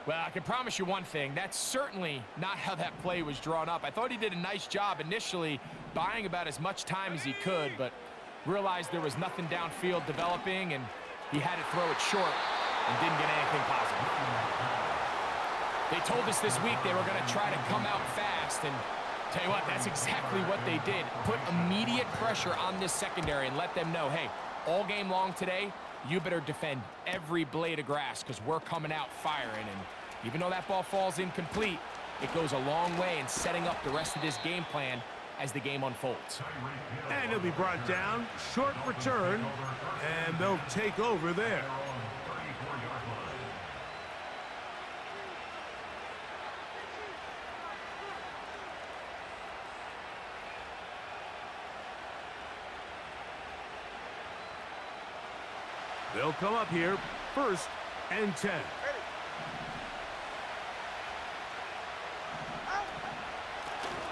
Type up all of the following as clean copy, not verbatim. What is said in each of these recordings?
Well, I can promise you one thing. That's certainly not how that play was drawn up. I thought he did a nice job initially buying about as much time as he could, but realized there was nothing downfield developing, and he had to throw it short and didn't get anything positive. They told us this week they were going to try to come out fast, and tell you what, that's exactly what they did. Put immediate pressure on this secondary and let them know, hey, all game long today, you better defend every blade of grass because we're coming out firing. And even though that ball falls incomplete, it goes a long way in setting up the rest of this game plan as the game unfolds. And he'll be brought down, short return, and they'll take over there. They'll come up here, 1st and 10.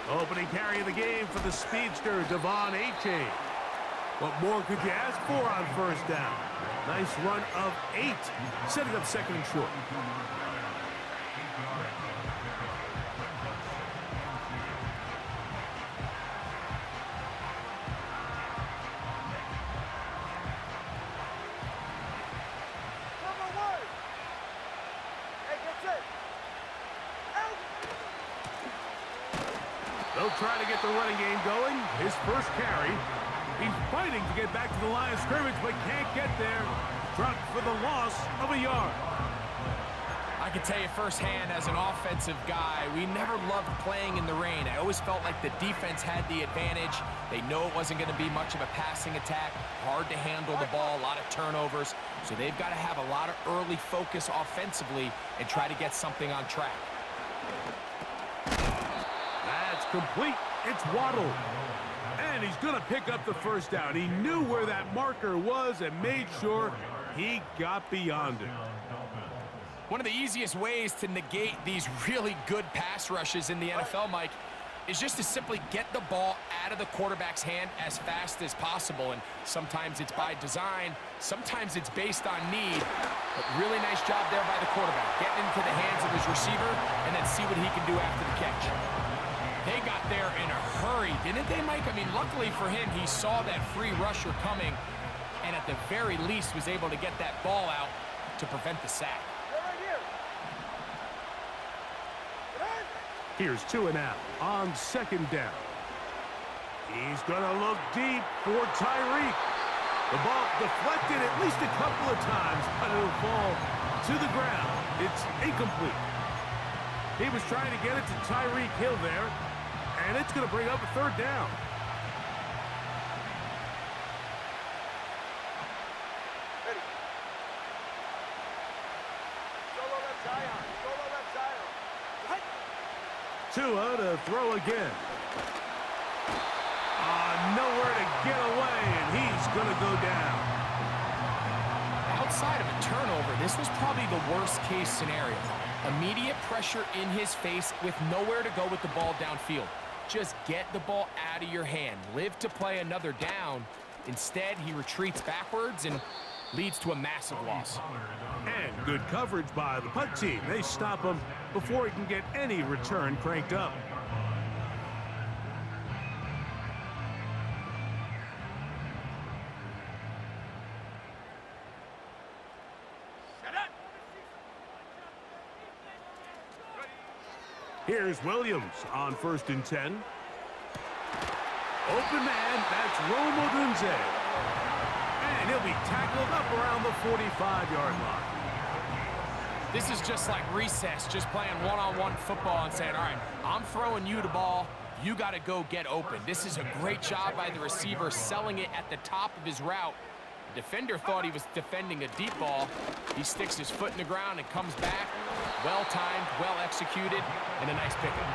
Opening carry of the game for the speedster, Devon Achane. What more could you ask for on 1st down? Nice run of 8, setting up 2nd and short. They'll try to get the running game going. His 1st carry. He's fighting to get back to the line of scrimmage, but can't get there. Struck for the loss of a yard. I can tell you firsthand, as an offensive guy, we never loved playing in the rain. I always felt like the defense had the advantage. They know it wasn't going to be much of a passing attack. Hard to handle the ball, a lot of turnovers. So they've got to have a lot of early focus offensively and try to get something on track. That's complete. It's Waddle. And he's going to pick up the 1st down. He knew where that marker was and made sure he got beyond it. One of the easiest ways to negate these really good pass rushes in the NFL, Mike, is just to simply get the ball out of the quarterback's hand as fast as possible. And sometimes it's by design, sometimes it's based on need. But really nice job there by the quarterback, getting into the hands of his receiver and then see what he can do after the catch. They got there in a hurry, didn't they, Mike? I mean, luckily for him, he saw that free rusher coming and at the very least was able to get that ball out to prevent the sack. Here's 2 and out on 2nd down. He's going to look deep for Tyreek. The ball deflected at least a couple of times, but it'll fall to the ground. It's incomplete. He was trying to get it to Tyreek Hill there, and it's going to bring up a 3rd down. Tua to throw again. Nowhere to get away, and he's going to go down. Outside of a turnover, this was probably the worst-case scenario. Immediate pressure in his face with nowhere to go with the ball downfield. Just get the ball out of your hand. Live to play another down. Instead, he retreats backwards and leads to a massive loss. And good coverage by the punt team. They stop him before he can get any return cranked up. Here's Williams on 1st and 10. Open man, that's Rome Odunze. And he'll be tackled up around the 45-yard line. This is just like recess, just playing one-on-one football and saying, all right, I'm throwing you the ball. You got to go get open. This is a great job by the receiver selling it at the top of his route. The defender thought he was defending a deep ball. He sticks his foot in the ground and comes back. Well-timed, well-executed, and a nice pickup.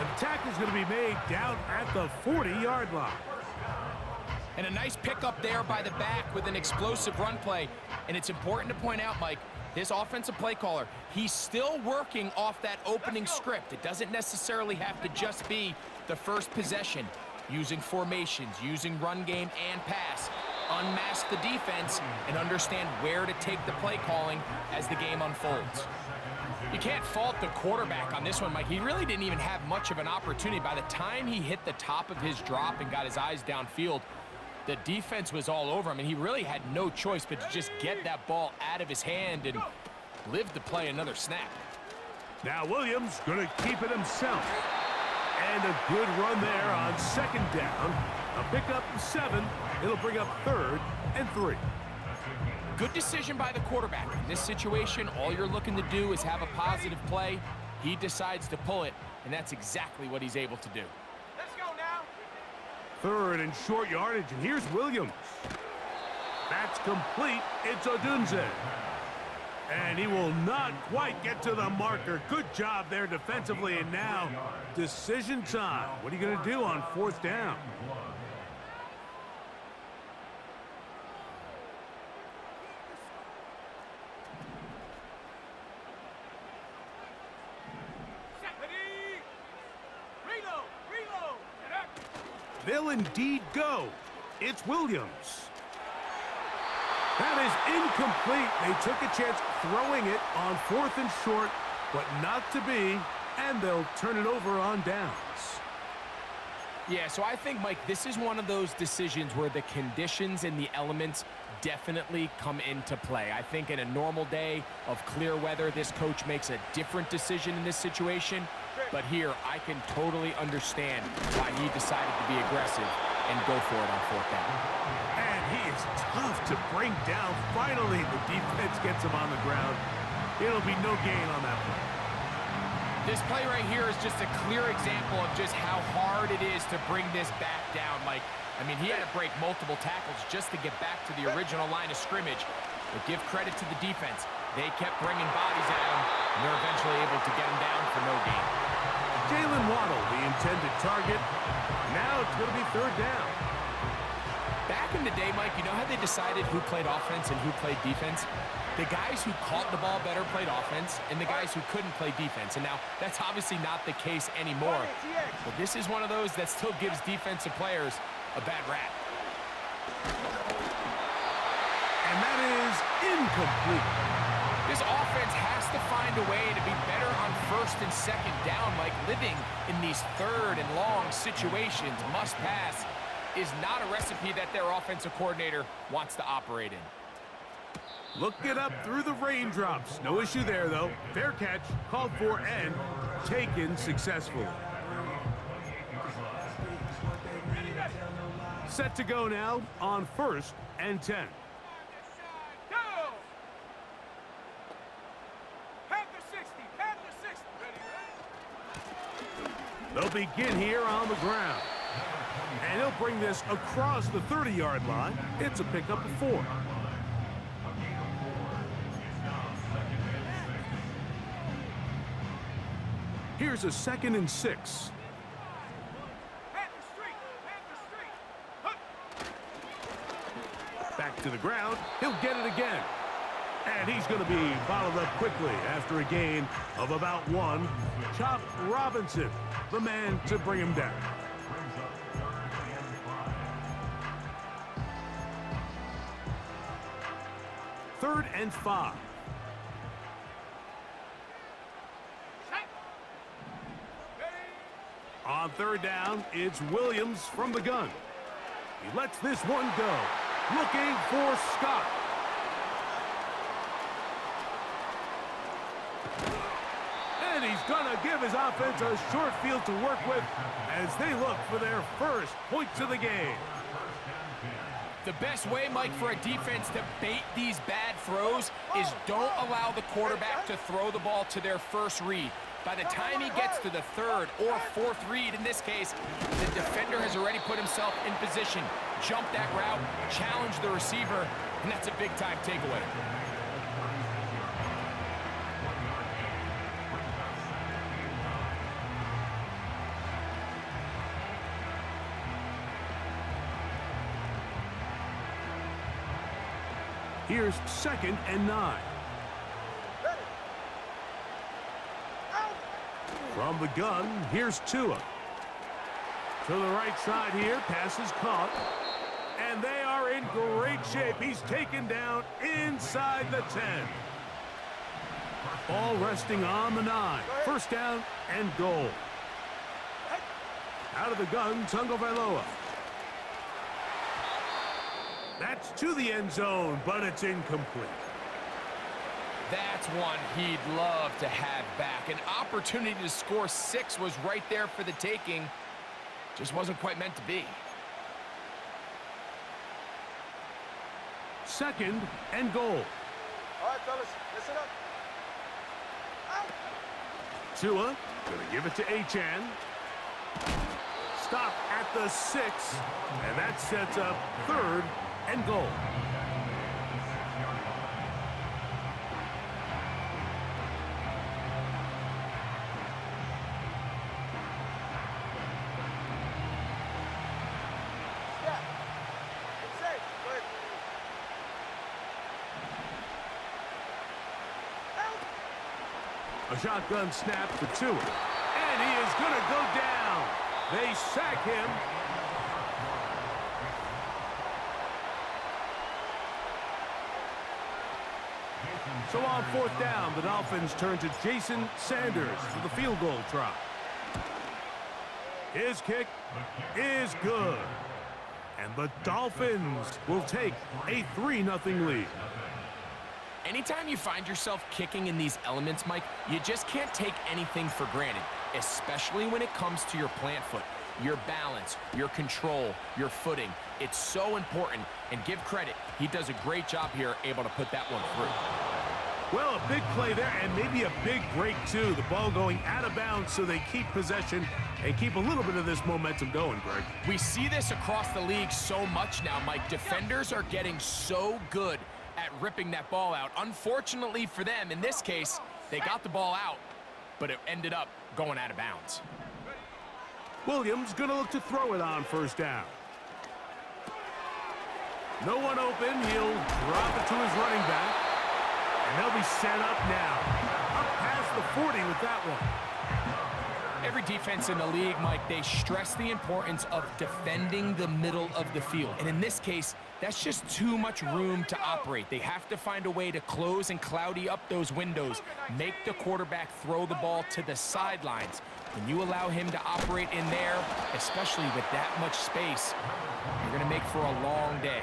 The tackle's going to be made down at the 40-yard line. And a nice pickup there by the back with an explosive run play. And it's important to point out, Mike, this offensive play caller, he's still working off that opening script. It doesn't necessarily have to just be the first possession. Using formations, using run game and pass. Unmask the defense and understand where to take the play calling as the game unfolds. You can't fault the quarterback on this one, Mike. He really didn't even have much of an opportunity. By the time he hit the top of his drop and got his eyes downfield, the defense was all over him, and he really had no choice but to just get that ball out of his hand and live to play another snap. Now Williams going to keep it himself. And a good run there on second down. A pickup 7. It'll bring up 3rd and 3. Good decision by the quarterback. In this situation, all you're looking to do is have a positive play. He decides to pull it, and that's exactly what he's able to do. Let's go now. 3rd and short yardage, and here's Williams. That's complete. It's Odunze. And he will not quite get to the marker. Good job there defensively, and now decision time. What are you going to do on 4th down? They'll indeed go. It's Williams. That is incomplete. They took a chance throwing it on 4th and short, but not to be, and they'll turn it over on downs. Yeah, so I think, Mike, this is one of those decisions where the conditions and the elements definitely come into play. I think in a normal day of clear weather, this coach makes a different decision in this situation. But here, I can totally understand why he decided to be aggressive and go for it on 4th down. And he is tough to bring down. Finally, the defense gets him on the ground. It'll be no gain on that play. This play right here is just a clear example of just how hard it is to bring this back down, Mike. I mean, he had to break multiple tackles just to get back to the original line of scrimmage. But give credit to the defense. They kept bringing bodies at him, and they're eventually able to get him down for no gain. Jalen Waddle, the intended target. Now it's going to be 3rd down. Back in the day, Mike, you know how they decided who played offense and who played defense? The guys who caught the ball better played offense, and the guys who couldn't play defense. And now, that's obviously not the case anymore. But this is one of those that still gives defensive players a bad rap. And that is incomplete. This offense has to find a way to be better on 1st and 2nd down. Like, living in these 3rd and long situations, must pass, is not a recipe that their offensive coordinator wants to operate in. Look it up through the raindrops. No issue there, though. Fair catch, called for, and taken successfully. Set to go now on 1st and 10. They'll begin here on the ground. And he'll bring this across the 30-yard line. It's a pickup of 4. Here's a 2nd and 6. Back to the ground. He'll get it again. And he's going to be followed up quickly after a gain of about 1. Chop Robinson, the man to bring him down. Third and 5. On 3rd down, it's Williams from the gun. He lets this one go. Looking for Scott. And he's going to give his offense a short field to work with as they look for their first points of the game. The best way, Mike, for a defense to bait these bad throws is don't allow the quarterback to throw the ball to their first read. By the time he gets to the 3rd or 4th read, in this case, the defender has already put himself in position, jump that route, challenge the receiver, and that's a big-time takeaway. Here's 2nd and 9. From the gun, here's Tua. To the right side here, pass is caught. And they are in great shape. He's taken down inside the 10. Ball resting on the 9. First down and goal. Out of the gun, Tagovailoa. That's to the end zone, but it's incomplete. That's one he'd love to have back. An opportunity to score 6 was right there for the taking. Just wasn't quite meant to be. Second and goal. All right, fellas, listen up. Tua gonna give it to Achan. Stop at the 6, and that sets up third and goal. Yeah. It's safe. Go ahead. A shotgun snap to Tua, and he is gonna go down. They sack him. So on fourth down, the Dolphins turn to Jason Sanders for the field goal try. His kick is good. And the Dolphins will take a 3-0 lead. Anytime you find yourself kicking in these elements, Mike, you just can't take anything for granted, especially when it comes to your plant foot, your balance, your control, your footing. It's so important, and give credit. He does a great job here, able to put that one through. Well, a big play there, and maybe a big break, too. The ball going out of bounds, so they keep possession and keep a little bit of this momentum going, Greg. We see this across the league so much now, Mike. Defenders are getting so good at ripping that ball out. Unfortunately for them, in this case, they got the ball out, but it ended up going out of bounds. Williams going to look to throw it on first down. No one open. He'll drop it to his running back. And they'll be set up now. Up past the 40 with that one. Every defense in the league, Mike, they stress the importance of defending the middle of the field. And in this case, that's just too much room to operate. They have to find a way to close and cloudy up those windows, make the quarterback throw the ball to the sidelines. When you allow him to operate in there, especially with that much space, you're going to make for a long day.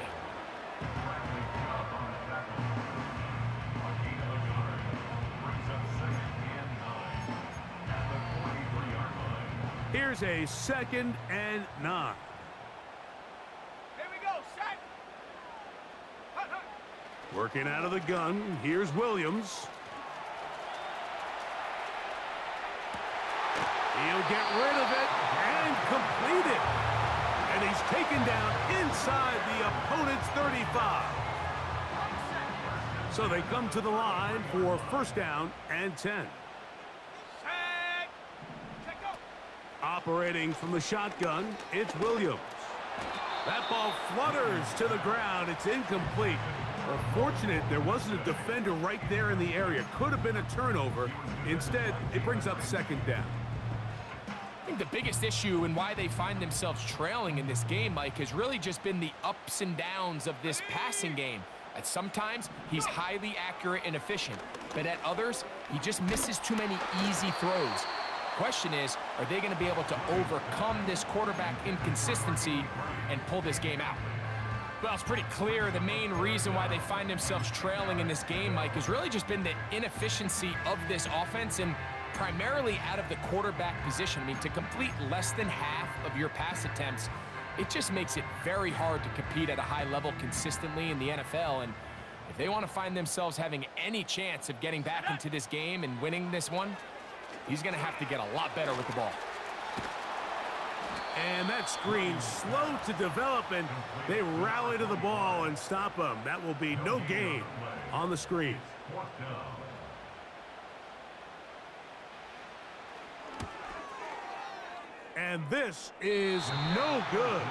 Here's a 2nd and 9. Here we go, set. Working out of the gun. Here's Williams. He'll get rid of it and complete it. And he's taken down inside the opponent's 35. So they come to the line for first down and 10. Operating from the shotgun, it's Williams. That ball flutters to the ground. It's incomplete. Fortunate there wasn't a defender right there in the area. Could have been a turnover. Instead, it brings up second down. I think the biggest issue and why they find themselves trailing in this game, Mike, has really just been the ups and downs of this passing game. At sometimes, he's highly accurate and efficient, but at others, he just misses too many easy throws. Question is, are they going to be able to overcome this quarterback inconsistency and pull this game out? Well, it's pretty clear the main reason why they find themselves trailing in this game, Mike, has really just been the inefficiency of this offense and primarily out of the quarterback position. I mean, to complete less than half of your pass attempts, it just makes it very hard to compete at a high level consistently in the NFL. And if they want to find themselves having any chance of getting back into this game and winning this one, he's going to have to get a lot better with the ball. And that screen slow to develop, and they rally to the ball and stop him. That will be no gain on the screen. And this is no good.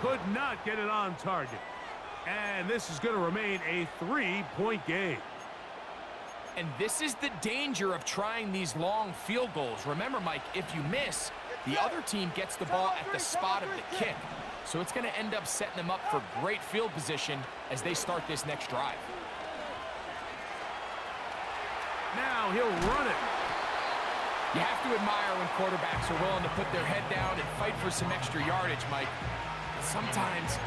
Could not get it on target. And this is going to remain a 3-point game. And this is the danger of trying these long field goals. Remember, Mike, if you miss, the other team gets the ball at the spot of the kick. So it's going to end up setting them up for great field position as they start this next drive. Now he'll run it. You have to admire when quarterbacks are willing to put their head down and fight for some extra yardage, Mike. But sometimes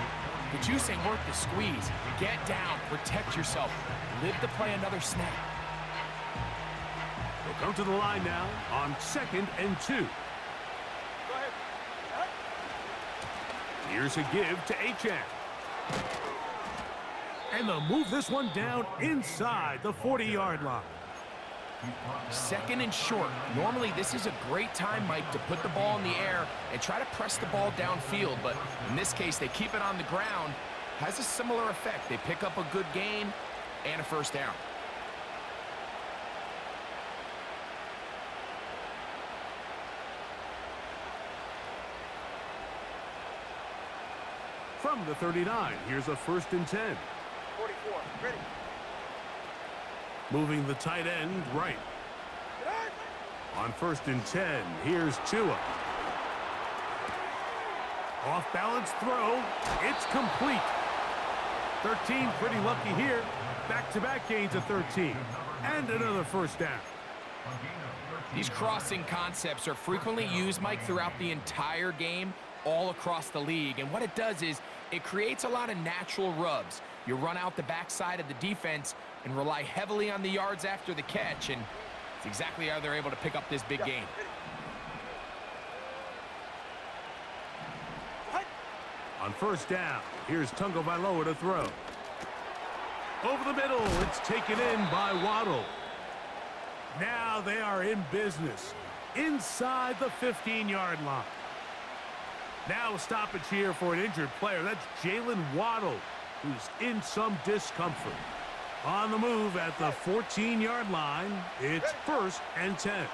the juice ain't worth the squeeze. Get down, protect yourself, live to play another snap. They'll come to the line now on 2nd and 2. Go ahead. Here's a give to Achane. And they'll move this one down inside the 40-yard line. 2nd and short. Normally, this is a great time, Mike, to put the ball in the air and try to press the ball downfield. But in this case, they keep it on the ground. Has a similar effect. They pick up a good gain and a first down. From the 39, here's a 1st and 10. 44. Ready. Moving the tight end right. On 1st and 10, here's Tua. Off-balance throw. It's complete. 13, pretty lucky here. Back-to-back gains of 13. And another first down. These crossing concepts are frequently used, Mike, throughout the entire game, all across the league. And what it does is it creates a lot of natural rubs. You run out the backside of the defense and rely heavily on the yards after the catch, and it's exactly how they're able to pick up this big gain. On 1st down, here's Tunga Vailoa to throw. Over the middle, it's taken in by Waddle. Now they are in business inside the 15-yard line. Now a stoppage here for an injured player. That's Jalen Waddle, who's in some discomfort. On the move at the 14-yard line, it's 1st and 10.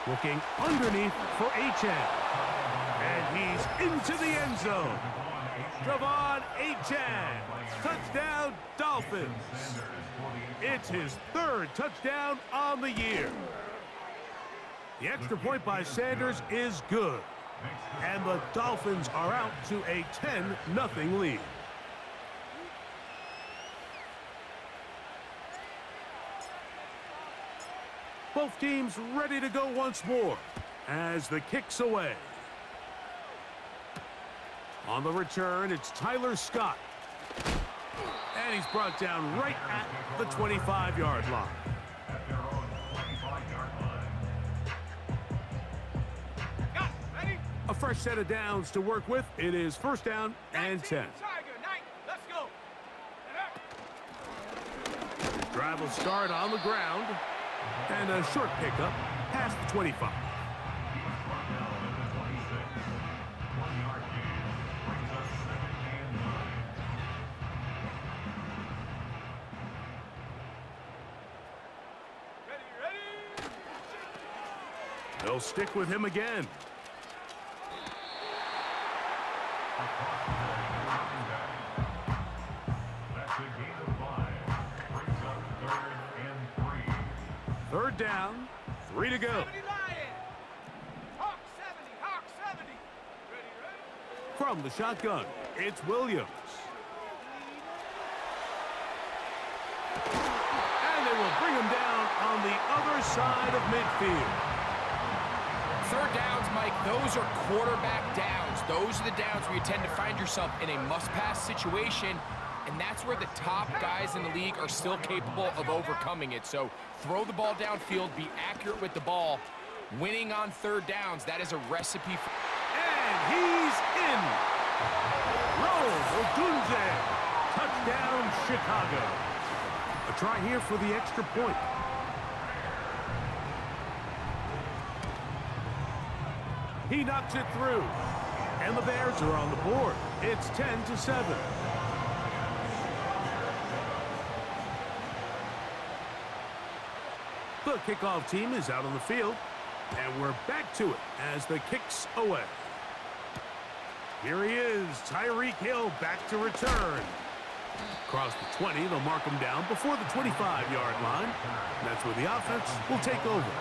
Looking underneath for Achane. And he's into the end zone. Javon Achane. Touchdown, Dolphins. It's his 3rd touchdown on the year. The extra point by Sanders is good. And the Dolphins are out to a 10-0 lead. Both teams ready to go once more as the kick's away. On the return, it's Tyler Scott. And he's brought down right at the 25-yard line. A fresh set of downs to work with. It is 1st down and 10. Let's go. Drive will start on the ground. And a short pickup past the 25. Ready. They'll stick with him again. Third down, 3 to go. 70 Lions. Hawk 70. Hawk 70. Ready. From the shotgun, it's Williams. And they will bring him down on the other side of midfield. 3rd downs, Mike, those are quarterback downs. Those are the downs where you tend to find yourself in a must-pass situation, and that's where the top guys in the league are still capable of overcoming it. So throw the ball downfield, be accurate with the ball. Winning on 3rd downs, that is a recipe for... And he's in. Rose Odunze. Touchdown, Chicago. A try here for the extra point. He knocks it through. And the Bears are on the board. It's 10-7. The kickoff team is out on the field. And we're back to it as the kick's away. Here he is, Tyreek Hill back to return. Across the 20, they'll mark him down before the 25-yard line. And that's where the offense will take over.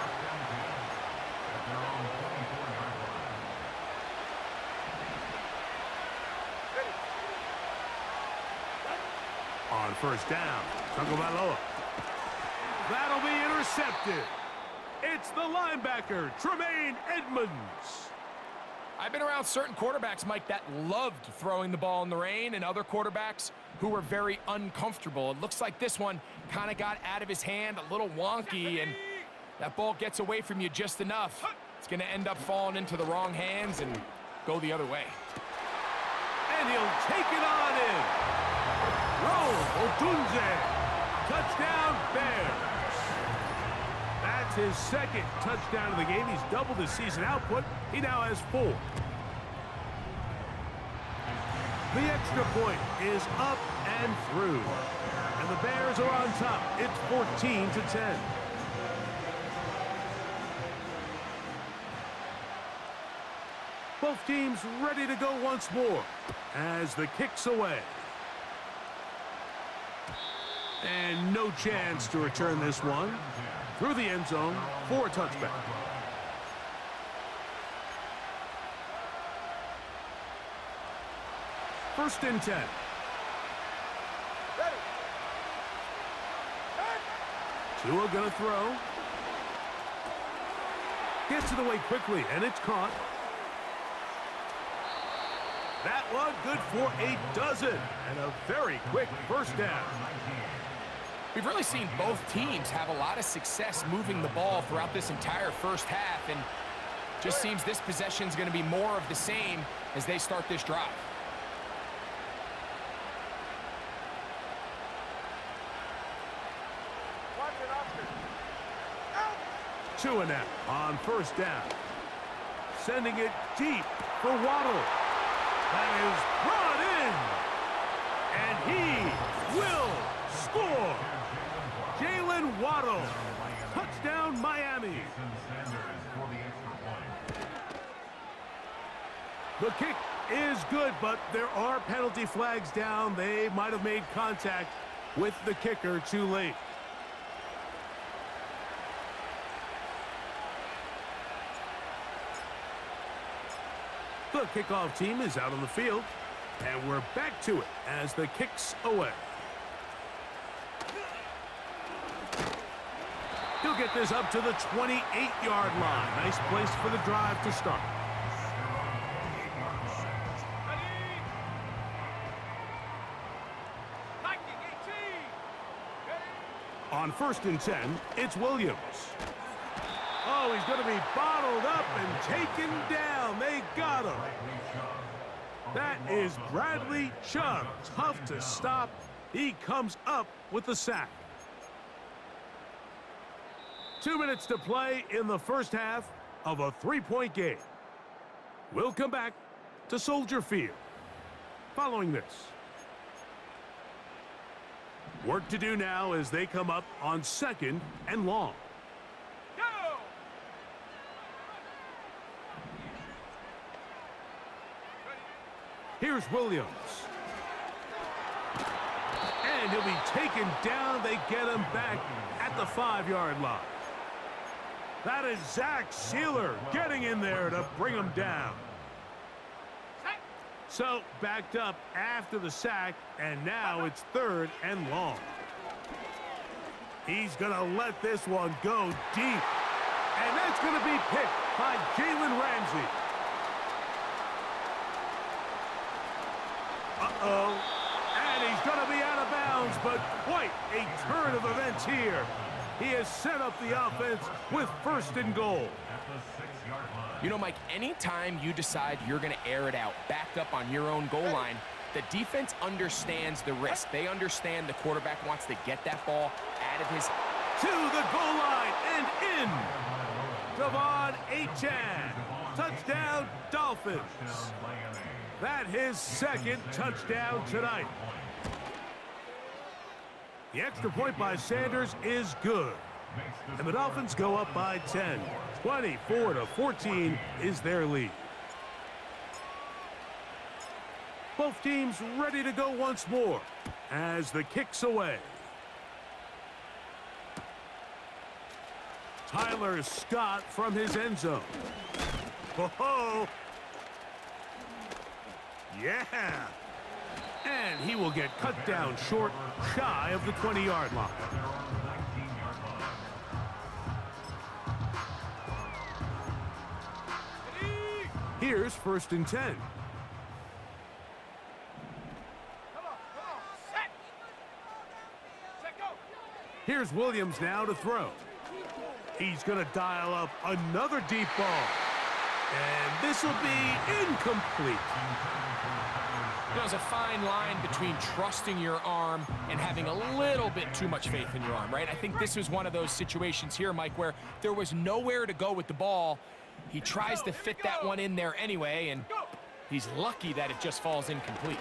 On 1st down, Tunga Vailoa. That'll be intercepted. It's the linebacker, Tremaine Edmonds. I've been around certain quarterbacks, Mike, that loved throwing the ball in the rain, and other quarterbacks who were very uncomfortable. It looks like this one kind of got out of his hand, a little wonky, and that ball gets away from you just enough. It's going to end up falling into the wrong hands and go the other way. And he'll take it on in. Roll Odunze. Touchdown, Bears. That's his second touchdown of the game. He's doubled his season output. He now has 4. The extra point is up and through. And the Bears are on top. It's 14-10. Both teams ready to go once more as the kick's away. And no chance to return this one through the end zone for a touchback. First and 10. Ready. Tua gonna throw. Gets it away quickly, and it's caught. That one good for a dozen, and a very quick first down. We've really seen both teams have a lot of success moving the ball throughout this entire first half, and just seems this possession is going to be more of the same as they start this drive. Watch it, Oscar. Out. Tua now on first down. Sending it deep for Waddle. That is brought in. And he will score. Jalen Waddle. Touchdown, Miami. The kick is good, but there are penalty flags down. They might have made contact with the kicker too late. The kickoff team is out on the field, and we're back to it as the kick's away. He'll get this up to the 28-yard line. Nice place for the drive to start. Ready. Viking 18. Ready. On first and 10, it's Williams. Oh, he's going to be bottled up and taken down. They got him. That is Bradley Chubb. Tough to stop. He comes up with the sack. 2 minutes to play in the first half of a 3-point game. We'll come back to Soldier Field following this. Work to do now as they come up on 2nd and long. Go. Here's Williams. And he'll be taken down. They get him back at the 5-yard line. That is Zach Sealer getting in there to bring him down. So backed up after the sack, and now it's 3rd and long. He's going to let this one go deep. And that's going to be picked by Jalen Ramsey. Uh-oh. And he's going to be out of bounds, but quite a turn of events here. He has set up the offense with 1st and goal. You know, Mike, anytime you decide you're going to air it out, backed up on your own goal line, the defense understands the risk. They understand the quarterback wants to get that ball out of his... To the goal line and in. Devon Achane. Touchdown, Dolphins. That his 2nd touchdown tonight. The extra point by Sanders is good. And the Dolphins go up by 10. 24-14 is their lead. Both teams ready to go once more as the kick's away. Tyler Scott from his end zone. Oh, yeah. And he will get cut down short, shy of the 20-yard line. Here's 1st and 10. Come on, set. Set, go. Here's Williams now to throw. He's going to dial up another deep ball. And this will be incomplete. There's a fine line between trusting your arm and having a little bit too much faith in your arm, right? I think this was one of those situations here, Mike, where there was nowhere to go with the ball. He tries to fit that one in there anyway, and he's lucky that it just falls incomplete.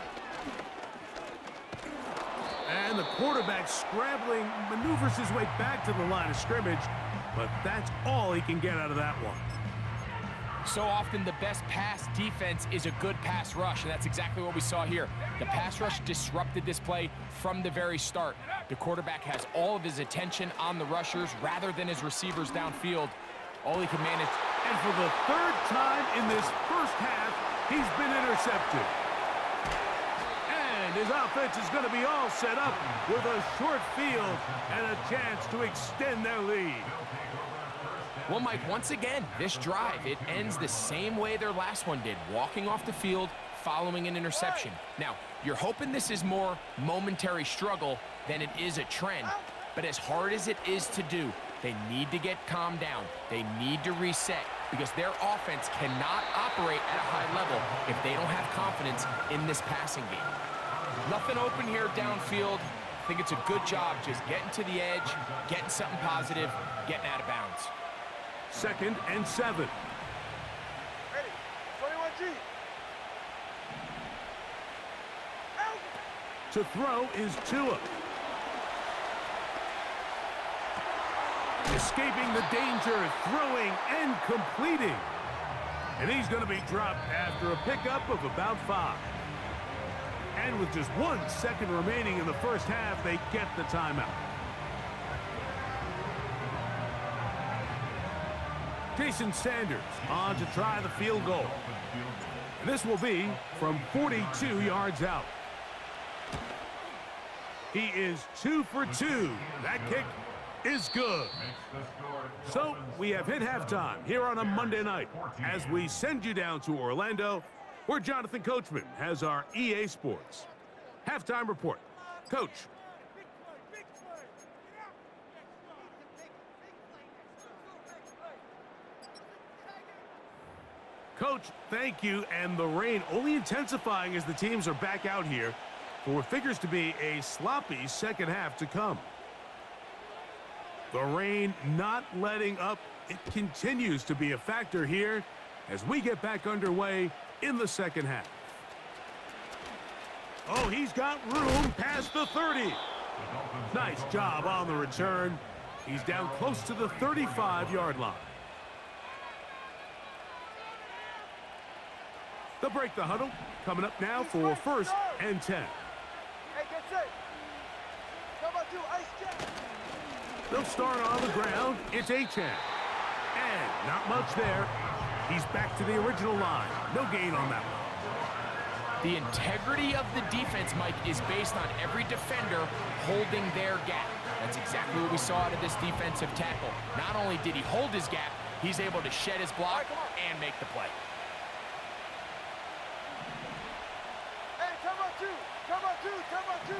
And the quarterback scrambling, maneuvers his way back to the line of scrimmage, but that's all he can get out of that one. So often the best pass defense is a good pass rush, and that's exactly what we saw here. The pass rush disrupted this play from the very start. The quarterback has all of his attention on the rushers rather than his receivers downfield. All he can manage. And for the 3rd time in this first half, he's been intercepted. And his offense is going to be all set up with a short field and a chance to extend their lead. Well, Mike, once again, this drive, it ends the same way their last one did, walking off the field following an interception. Now, you're hoping this is more momentary struggle than it is a trend, but as hard as it is to do, they need to get calmed down. They need to reset because their offense cannot operate at a high level if they don't have confidence in this passing game. Nothing open here downfield. I think it's a good job just getting to the edge, getting something positive, getting out of bounds. 2nd and 7. Ready. 21G. Out. To throw is Tua. Escaping the danger, throwing and completing. And he's going to be dropped after a pickup of about 5. And with just 1 second remaining in the first half, they get the timeout. Jason Sanders on to try the field goal. And this will be from 42 yards out. He is 2 for 2. That kick is good. So we have hit halftime here on a Monday night as we send you down to Orlando, where Jonathan Coachman has our EA Sports halftime report. Coach. Coach, thank you. And the rain only intensifying as the teams are back out here for what figures to be a sloppy second half to come. The rain not letting up. It continues to be a factor here as we get back underway in the second half. Oh, he's got room past the 30. Nice job on the return. He's down close to the 35-yard line. They'll break the huddle. Coming up now for 1st and 10. Hey, get set. Number 2, ice check. They'll start on the ground. It's Achane. And not much there. He's back to the original line. No gain on that one. The integrity of the defense, Mike, is based on every defender holding their gap. That's exactly what we saw out of this defensive tackle. Not only did he hold his gap, he's able to shed his block and make the play. Hey, come on 2. Come on 2. Come on 2.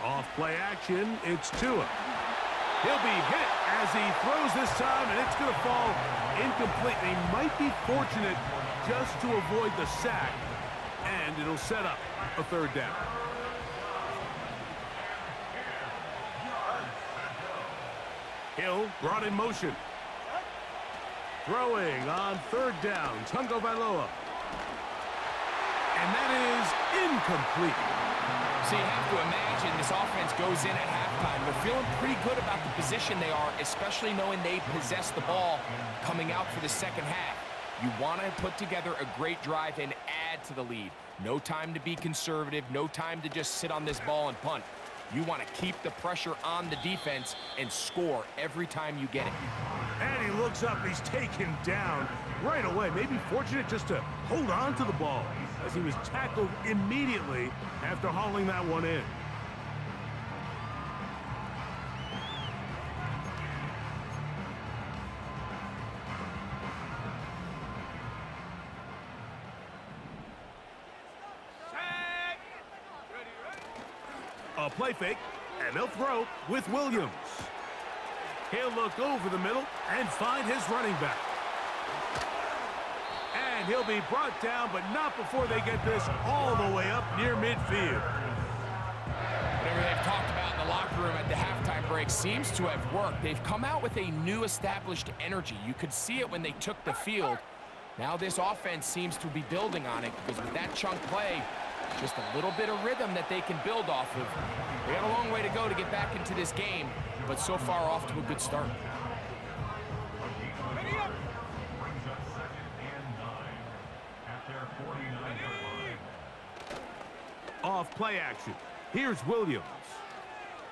Off play action, it's Tua. He'll be hit as he throws this time, and it's going to fall incomplete. They might be fortunate just to avoid the sack, and it'll set up a 3rd down. Hill brought in motion. Throwing on 3rd down, Tungo Vailoa. And that is incomplete. So you have to imagine this offense goes in at halftime. They're feeling pretty good about the position they are, especially knowing they possess the ball coming out for the second half. You want to put together a great drive and add to the lead. No time to be conservative, no time to just sit on this ball and punt. You want to keep the pressure on the defense and score every time you get it. And he looks up, he's taken down right away. Maybe fortunate just to hold on to the ball as he was tackled immediately after hauling that one in. A play fake, and they'll throw with Williams. He'll look over the middle and find his running back. And he'll be brought down, but not before they get this all the way up near midfield. Whatever they've talked about in the locker room at the halftime break seems to have worked. They've come out with a new established energy. You could see it when they took the field. Now this offense seems to be building on it because with that chunk play, just a little bit of rhythm that they can build off of. They got a long way to go to get back into this game, but so far off to a good start. Off play action. Here's Williams.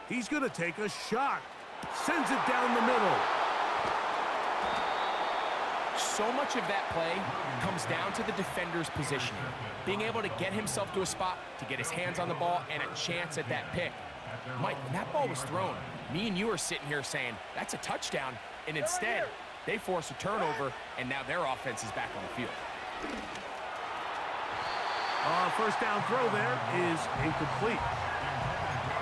He's going to take a shot. Sends it down the middle. So much of that play comes down to the defender's positioning. Being able to get himself to a spot, to get his hands on the ball, and a chance at that pick. Mike, when that ball was thrown, me and you are sitting here saying, that's a touchdown, and instead, they force a turnover, and now their offense is back on the field. First down throw there is incomplete.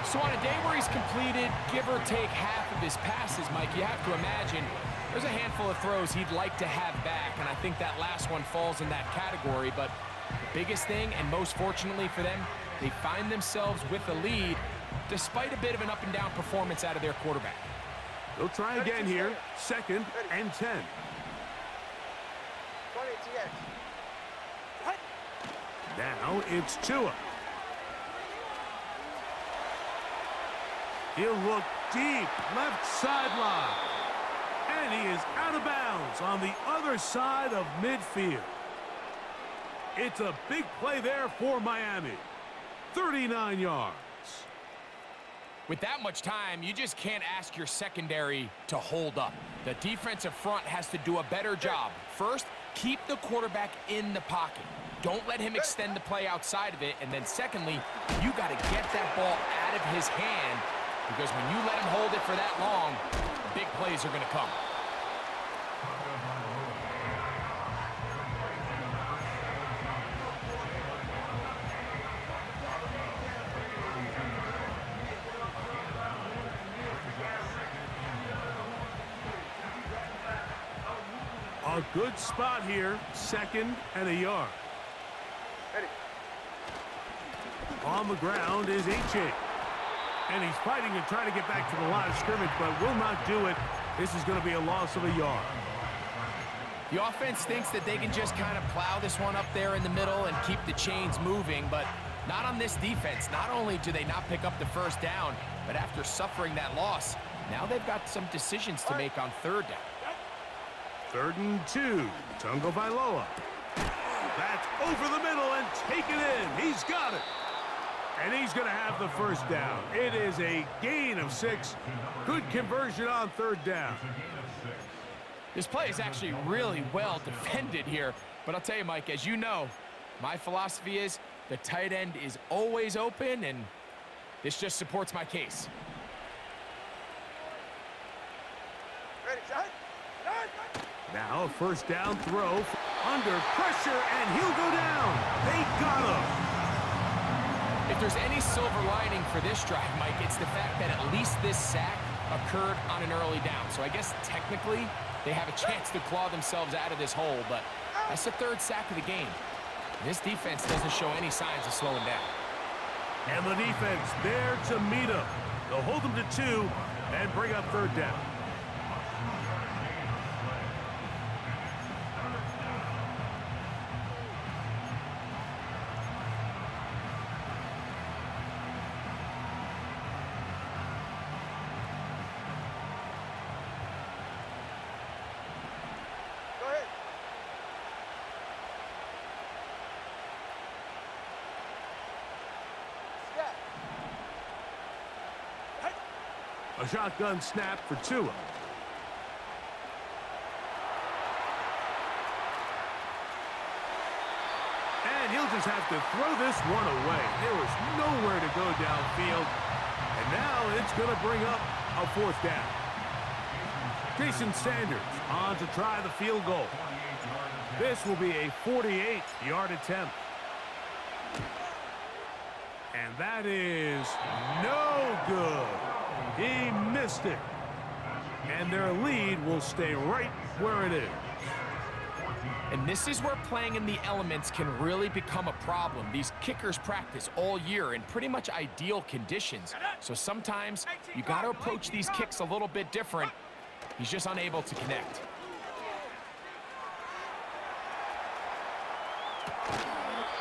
So on a day where he's completed, give or take half of his passes, Mike, you have to imagine there's a handful of throws he'd like to have back, and I think that last one falls in that category. But the biggest thing, and most fortunately for them, they find themselves with a lead despite a bit of an up-and-down performance out of their quarterback. They'll try again here, 2nd and 10. Now it's Tua. He'll look deep, left sideline. And he is out of bounds on the other side of midfield. It's a big play there for Miami. 39 yards. With that much time, you just can't ask your secondary to hold up. The defensive front has to do a better job. First, keep the quarterback in the pocket. Don't let him extend the play outside of it. And then secondly, you got to get that ball out of his hand, because when you let him hold it for that long, big plays are going to come. A good spot here, 2nd and a yard. On the ground is H.A. And he's fighting and trying to get back to the line of scrimmage, but will not do it. This is going to be a loss of a yard. The offense thinks that they can just kind of plow this one up there in the middle and keep the chains moving, but not on this defense. Not only do they not pick up the first down, but after suffering that loss, now they've got some decisions to make on 3rd down. 3rd and 2. Tungo Vailoa. That's over the middle and taken in. He's got it. And he's going to have the first down. It is a gain of 6. Good conversion on 3rd down. This play is actually really well defended here. But I'll tell you, Mike, as you know, my philosophy is the tight end is always open, and this just supports my case. Now a first down throw under pressure, and he'll go down. They got him. If there's any silver lining for this drive, Mike, it's the fact that at least this sack occurred on an early down. So I guess technically they have a chance to claw themselves out of this hole, but that's the 3rd sack of the game. This defense doesn't show any signs of slowing down. And the defense there to meet him. They'll hold him to 2 and bring up 3rd down. A shotgun snap for Tua. And he'll just have to throw this one away. There was nowhere to go downfield. And now it's going to bring up a 4th down. Jason Sanders on to try the field goal. This will be a 48-yard attempt. And that is no good. He missed it. And their lead will stay right where it is. And this is where playing in the elements can really become a problem. These kickers practice all year in pretty much ideal conditions. So sometimes you got to approach these kicks a little bit different. He's just unable to connect.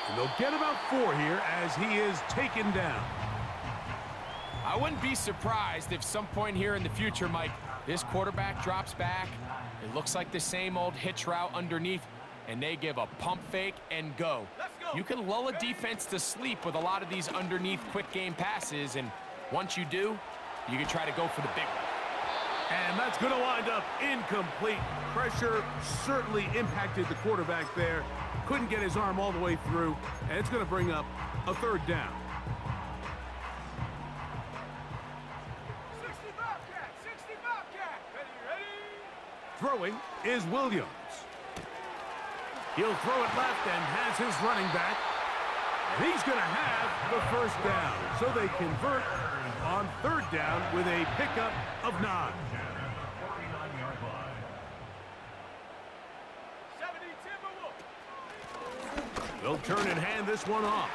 And they'll get about 4 here as he is taken down. I wouldn't be surprised if some point here in the future, Mike, this quarterback drops back. It looks like the same old hitch route underneath, and they give a pump fake and go. You can lull a defense to sleep with a lot of these underneath quick game passes, and once you do, you can try to go for the big one. And that's going to wind up incomplete. Pressure certainly impacted the quarterback there. Couldn't get his arm all the way through, and it's going to bring up a 3rd down. 60 Bobcat, 60 Bobcat. Ready? Throwing is Williams. He'll throw it left and has his running back. And he's going to have the 1st down. So they convert on 3rd down with a pickup of 9. 70 Timberwolves. They'll turn and hand this one off.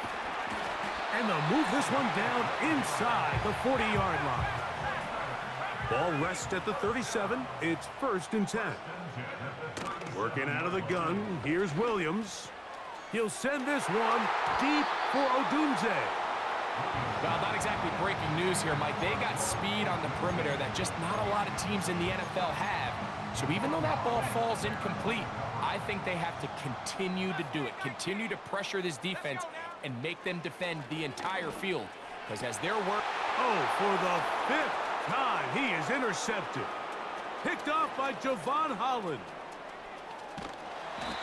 And they'll move this one down inside the 40-yard line. Ball rests at the 37. It's 1st and 10. Working out of the gun, here's Williams. He'll send this one deep for Odunze. Well, not exactly breaking news here, Mike. They got speed on the perimeter that just not a lot of teams in the NFL have. So even though that ball falls incomplete, I think they have to continue to do it, continue to pressure this defense and make them defend the entire field. Because as their work... Oh, for the 5th time, he is intercepted. Picked off by Javon Holland.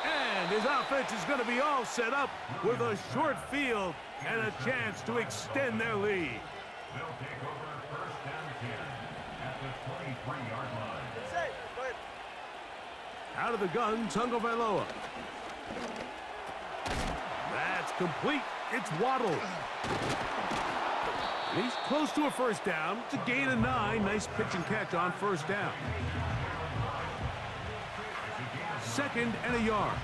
And his offense is going to be all set up with a short field and a chance to extend their lead. They'll take over 1st and 10 at the 23-yard line. Out of the gun, Tagovailoa. That's complete. It's Waddle. He's close to a 1st down. It's a gain of 9. Nice pitch and catch on 1st down. 2nd and a yard.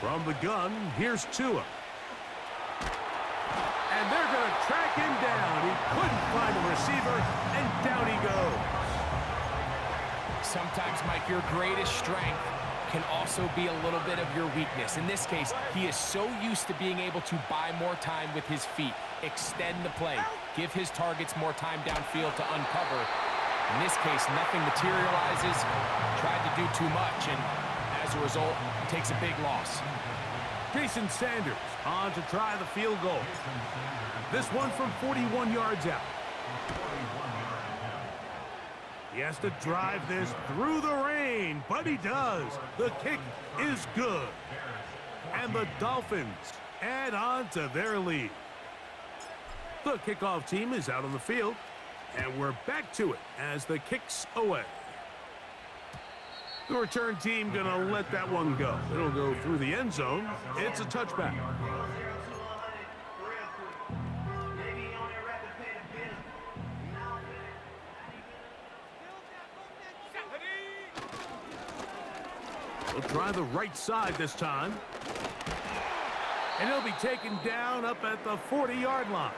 From the gun, here's Tua. And they're going to track him down. He couldn't find the receiver, and down he goes. Sometimes, Mike, your greatest strength can also be a little bit of your weakness. In this case, he is so used to being able to buy more time with his feet, extend the play, give his targets more time downfield to uncover. In this case, nothing materializes, tried to do too much, and as a result, takes a big loss. Jason Sanders on to try the field goal. This one from 41 yards out. He has to drive this through the rain, but he does. The kick is good. And the Dolphins add on to their lead. The kickoff team is out on the field, and we're back to it as the kick's away. The return team going to let that one go. It'll go through the end zone. It's a touchback. We'll try the right side this time. And he'll be taken down up at the 40-yard line.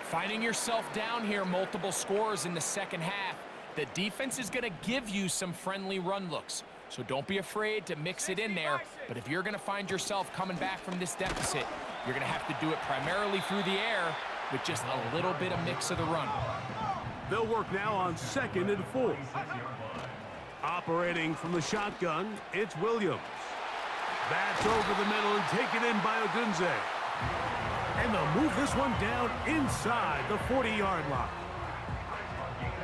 Finding yourself down here, multiple scores in the 2nd half. The defense is going to give you some friendly run looks. So don't be afraid to mix it in there. But if you're going to find yourself coming back from this deficit, you're going to have to do it primarily through the air with just a little bit of mix of the run. They'll work now on 2nd and 4. Operating from the shotgun, it's Williams. That's over the middle and taken in by Odunze. And they'll move this one down inside the 40-yard line.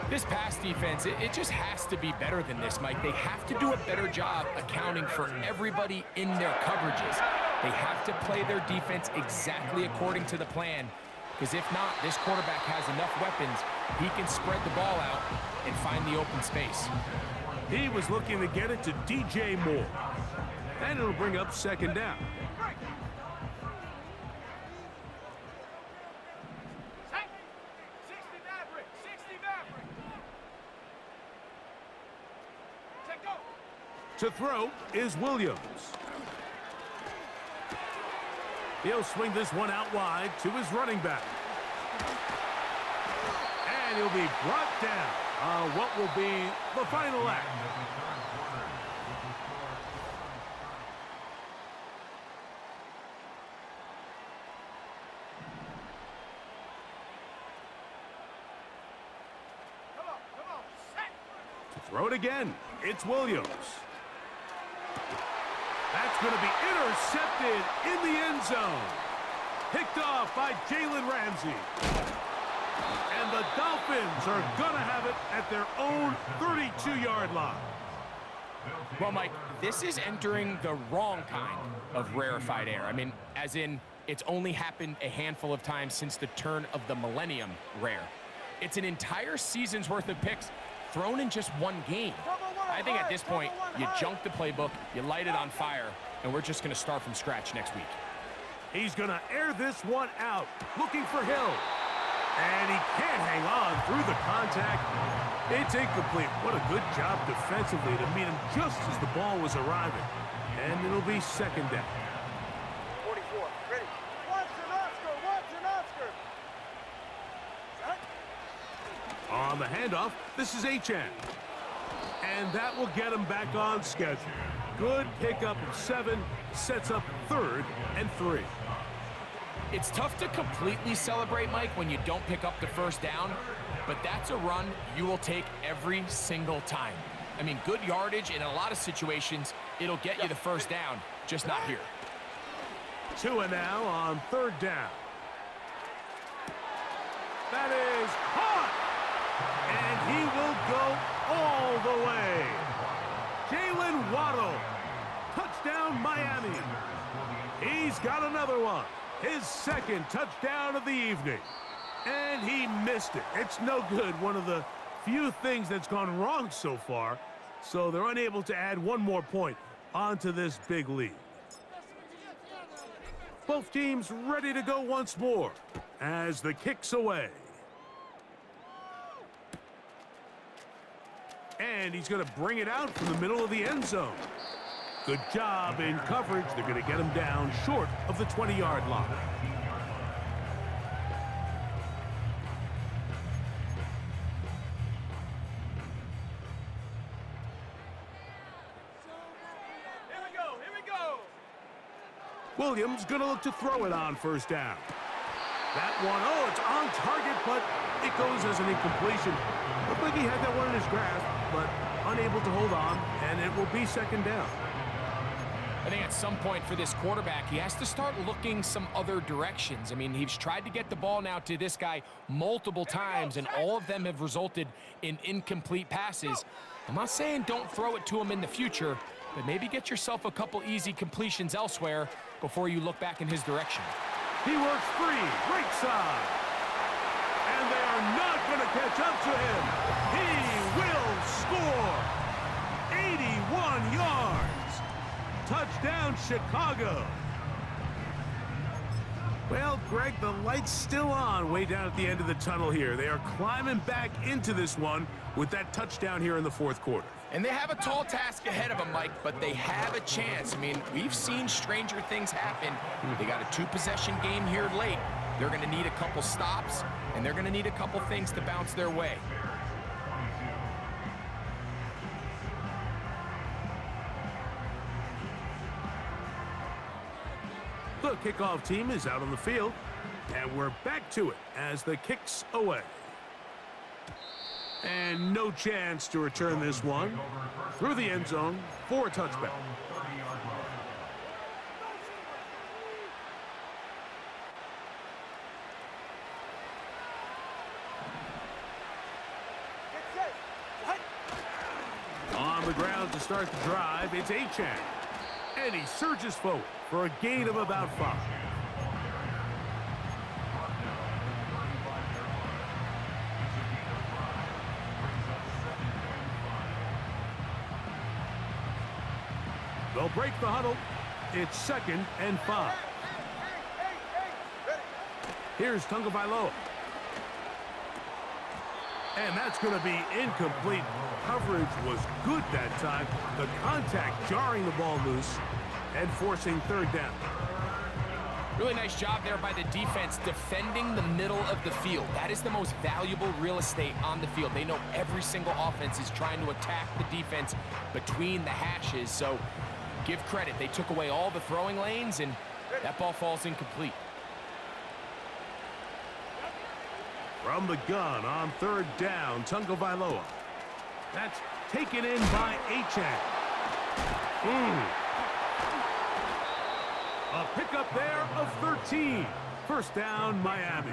This pass defense, it just has to be better than this, Mike. They have to do a better job accounting for everybody in their coverages. They have to play their defense exactly according to the plan, because if not, this quarterback has enough weapons, he can spread the ball out and find the open space. He was looking to get it to DJ Moore. And it'll bring up second down. Set. 60 Maverick. 60 Maverick. Set, go. To throw is Williams. He'll swing this one out wide to his running back. And he'll be brought down on what will be the final act. Come on. Set. To throw it again, it's Williams. That's going to be intercepted in the end zone. Picked off by Jalen Ramsey. And the Dolphins are going to have it at their own 32-yard line. Well, Mike, this is entering the wrong kind of rarefied air. I mean, as in, it's only happened a handful of times since the turn of the millennium rare. It's an entire season's worth of picks thrown in just one game. I think at this point, you junk the playbook, you light it on fire, and we're just going to start from scratch next week. He's going to air this one out, looking for Hill. And he can't hang on through the contact. It's incomplete. What a good job defensively to meet him just as the ball was arriving. And it'll be second down. 44. Ready. Watson Oscar. Set. On the handoff, this is Achane. And that will get him back on schedule. Good pickup of 7, sets up 3rd and 3. It's tough to completely celebrate, Mike, when you don't pick up the first down, but that's a run you will take every single time. I mean, good yardage in a lot of situations, it'll get you the first down, just not here. 2 and now on 3rd down. That is caught! And he will go all the way. Jalen Waddle. Touchdown, Miami. He's got another one. His 2nd touchdown of the evening. And he missed it. It's no good. One of the few things that's gone wrong so far. So they're unable to add one more point onto this big lead. Both teams ready to go once more as the kick's away. And he's going to bring it out from the middle of the end zone. Good job in coverage. They're going to get him down short of the 20-yard line. Here we go. Williams going to look to throw it on 1st down. That one, oh, it's on target, but it goes as an incompletion. Looked like he had that one in his grasp, but unable to hold on, and it will be 2nd down. I think at some point for this quarterback, he has to start looking some other directions. I mean, he's tried to get the ball now to this guy multiple times, and all of them have resulted in incomplete passes. I'm not saying don't throw it to him in the future, but maybe get yourself a couple easy completions elsewhere before you look back in his direction. He works free, right side. And they are not going to catch up to him. He will score. 81 yards. Touchdown, Chicago. Well, Greg, the light's still on way down at the end of the tunnel here. They are climbing back into this one with that touchdown here in the 4th quarter. And they have a tall task ahead of them, Mike, but they have a chance. I mean, we've seen stranger things happen. They got a 2-possession game here late. They're going to need a couple stops, and they're going to need a couple things to bounce their way. The kickoff team is out on the field, and we're back to it as the kick's away. And no chance to return this one through the end zone for a touchback. Get set. What? On the ground to start the drive, it's Achane. And he surges forward for a gain of about 5. They'll break the huddle. It's 2nd and 5. Here's Tagovailoa. And that's going to be incomplete. Coverage was good that time. The contact jarring the ball loose and forcing 3rd down. Really nice job there by the defense defending the middle of the field. That is the most valuable real estate on the field. They know every single offense is trying to attack the defense between the hashes. So give credit. They took away all the throwing lanes, and that ball falls incomplete. From the gun on 3rd down, Tagovailoa. That's taken in by Achane. A pickup there of 13. 1st down, Miami.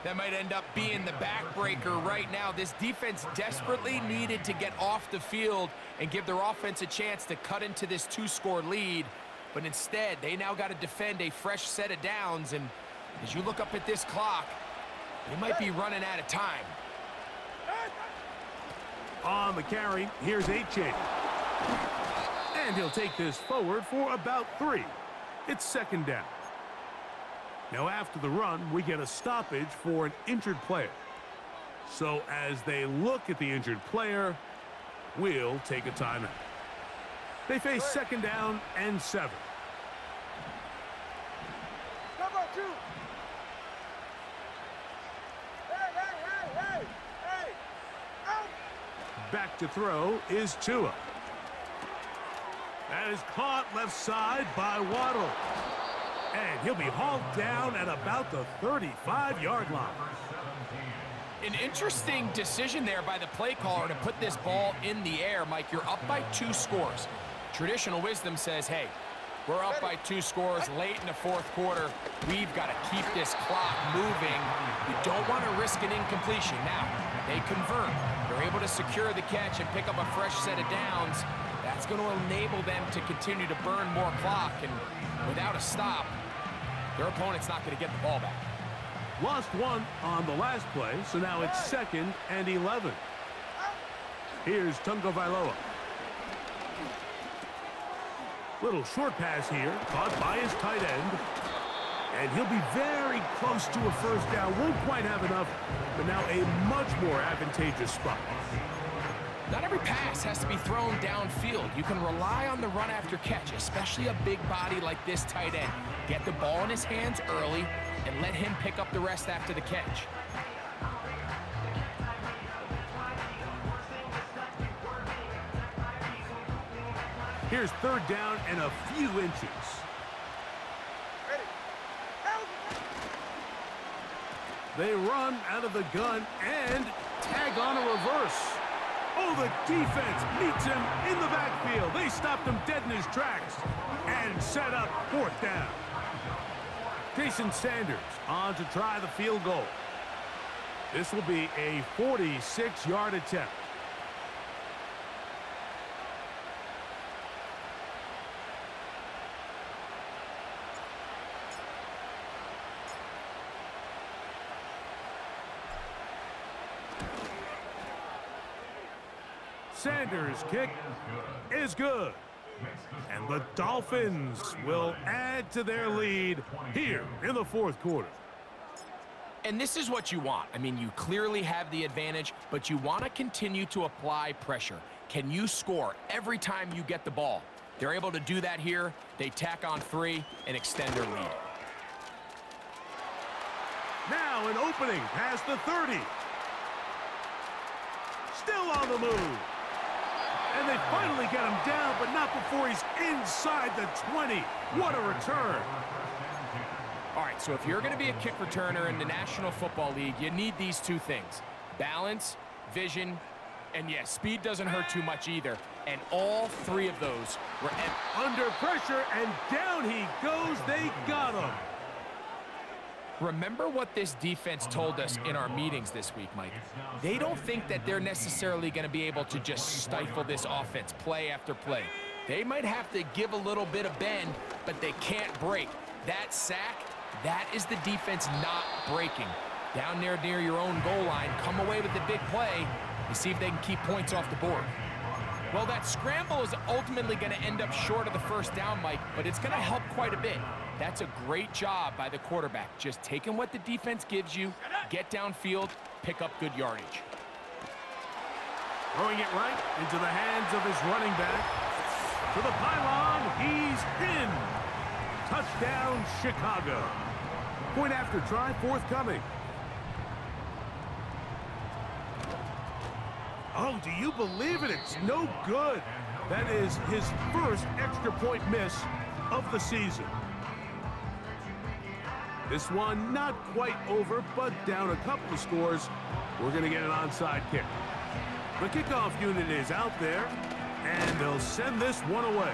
That might end up being the backbreaker right now. This defense desperately needed to get off the field and give their offense a chance to cut into this 2-score lead. But instead, they now got to defend a fresh set of downs. And as you look up at this clock, they might be running out of time. On the carry, here's Achane. And he'll take this forward for about 3. It's 2nd down. Now after the run, we get a stoppage for an injured player. So as they look at the injured player, we'll take a timeout. They face 2nd down and 7. Come on, 2. Hey! Out! Back to throw is Tua. That is caught left side by Waddle. And he'll be hauled down at about the 35-yard line. An interesting decision there by the play caller to put this ball in the air. Mike, you're up by 2 scores. Traditional wisdom says, hey, we're up by 2 scores late in the 4th quarter. We've got to keep this clock moving. We don't want to risk an incompletion. Now, they convert. They're able to secure the catch and pick up a fresh set of downs. That's going to enable them to continue to burn more clock. And without a stop, their opponent's not going to get the ball back. Lost 1 on the last play, so now it's 2nd and 11. Here's Tagovailoa. Little short pass here, caught by his tight end. And he'll be very close to a 1st down. Won't quite have enough, but now a much more advantageous spot. Not every pass has to be thrown downfield. You can rely on the run after catch, especially a big body like this tight end. Get the ball in his hands early and let him pick up the rest after the catch. Here's 3rd down and a few inches. They run out of the gun and tag on a reverse. Oh, the defense meets him in the backfield. They stopped him dead in his tracks and set up 4th down. Jason Sanders on to try the field goal. This will be a 46-yard attempt. Sanders' kick is good. And the Dolphins will add to their lead here in the 4th quarter. And this is what you want. I mean, you clearly have the advantage, but you want to continue to apply pressure. Can you score every time you get the ball? They're able to do that here. They tack on 3 and extend their lead. Now an opening past the 30. Still on the move. And they finally get him down, but not before he's inside the 20. What a return. All right, so if you're going to be a kick returner in the National Football League, you need these 2 things. Balance, vision, and yes, speed doesn't hurt too much either. And all 3 of those were under pressure, and down he goes. They got him. Remember what this defense told us in our meetings this week, Mike. They don't think that they're necessarily going to be able to just stifle this offense play after play. They might have to give a little bit of bend, but they can't break. That sack, that is the defense not breaking. Down there near your own goal line, come away with the big play and see if they can keep points off the board. Well, that scramble is ultimately going to end up short of the first down, Mike, but it's going to help quite a bit. That's a great job by the quarterback. Just taking what the defense gives you, get downfield, pick up good yardage. Throwing it right into the hands of his running back. To the pylon, he's in. Touchdown, Chicago. Point after try forthcoming. Oh, do you believe it? It's no good. That is his first extra point miss of the season. This one not quite over, but down a couple of scores. We're going to get an onside kick. The kickoff unit is out there, and they'll send this one away.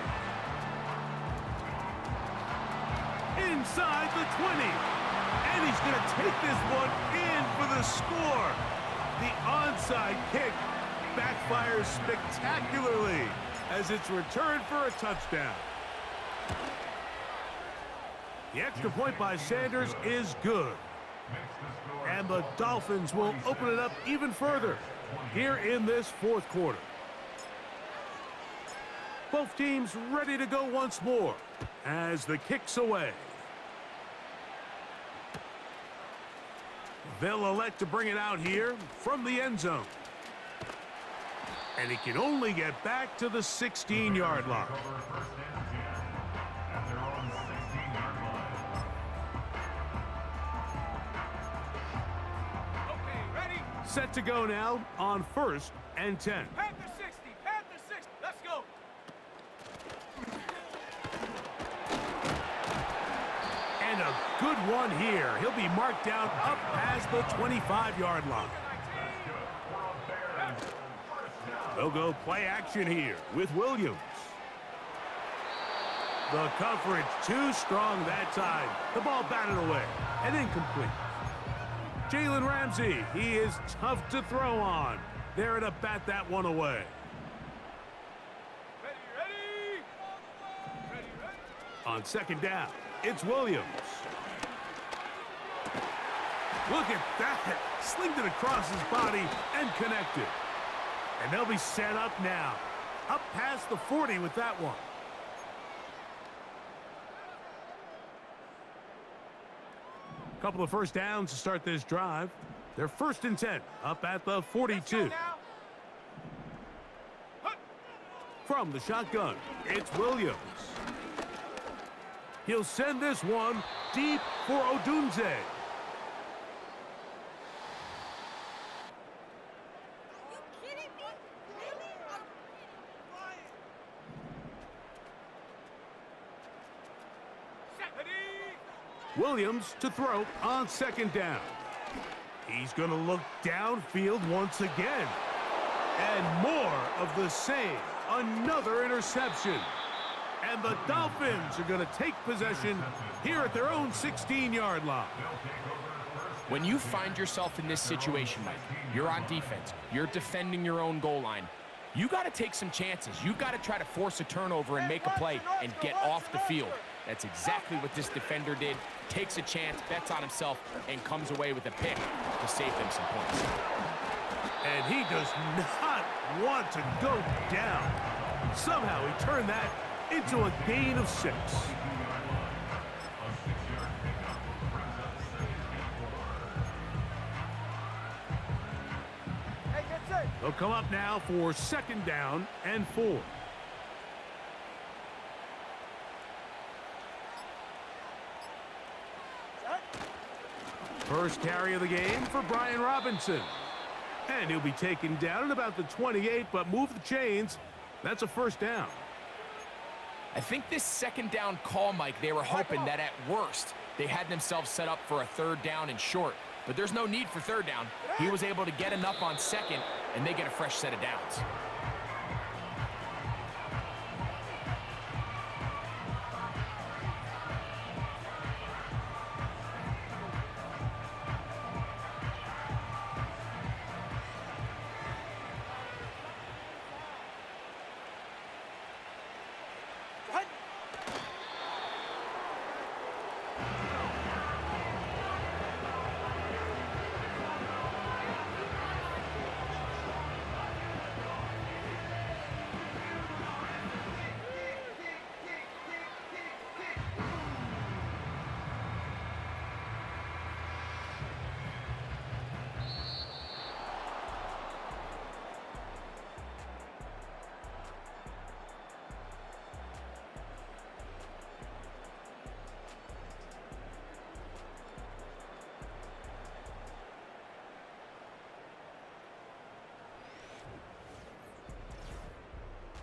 Inside the 20. And he's going to take this one in for the score. The onside kick backfires spectacularly as it's returned for a touchdown. The extra point by Sanders is good. And the Dolphins will open it up even further here in this fourth quarter. Both teams ready to go once more as the kick's away. They'll elect to bring it out here from the end zone. And he can only get back to the 16-yard line. Okay, ready? Set to go now on 1st and 10. Panther 60, Panther 60. Let's go. And a good one here. He'll be marked down up past the 25-yard line. They'll go play action here with Williams. The coverage too strong that time. The ball batted away and incomplete. Jalen Ramsey, he is tough to throw on. There to bat that one away. Ready? On 2nd down, it's Williams. Look at that. Slinged it across his body and connected. And they'll be set up now. Up past the 40 with that one. Couple of first downs to start this drive. They're 1st and 10 up at the 42. From the shotgun, it's Williams. He'll send this one deep for Odunze. Williams to throw on 2nd down. He's going to look downfield once again. And more of the same. Another interception. And the Dolphins are going to take possession here at their own 16-yard line. When you find yourself in this situation, Mike, you're on defense, you're defending your own goal line, you got to take some chances. You've got to try to force a turnover and make a play and get off the field. That's exactly what this defender did. Takes a chance, bets on himself, and comes away with a pick to save them some points. And he does not want to go down. Somehow he turned that into a gain of 6. Hey, get set. They'll come up now for 2nd down and 4. First carry of the game for Brian Robinson. And he'll be taken down at about the 28, but move the chains. That's a 1st down. I think this 2nd down call, Mike, they were hoping that at worst they had themselves set up for a 3rd down and short. But there's no need for 3rd down. He was able to get enough on 2nd, and they get a fresh set of downs.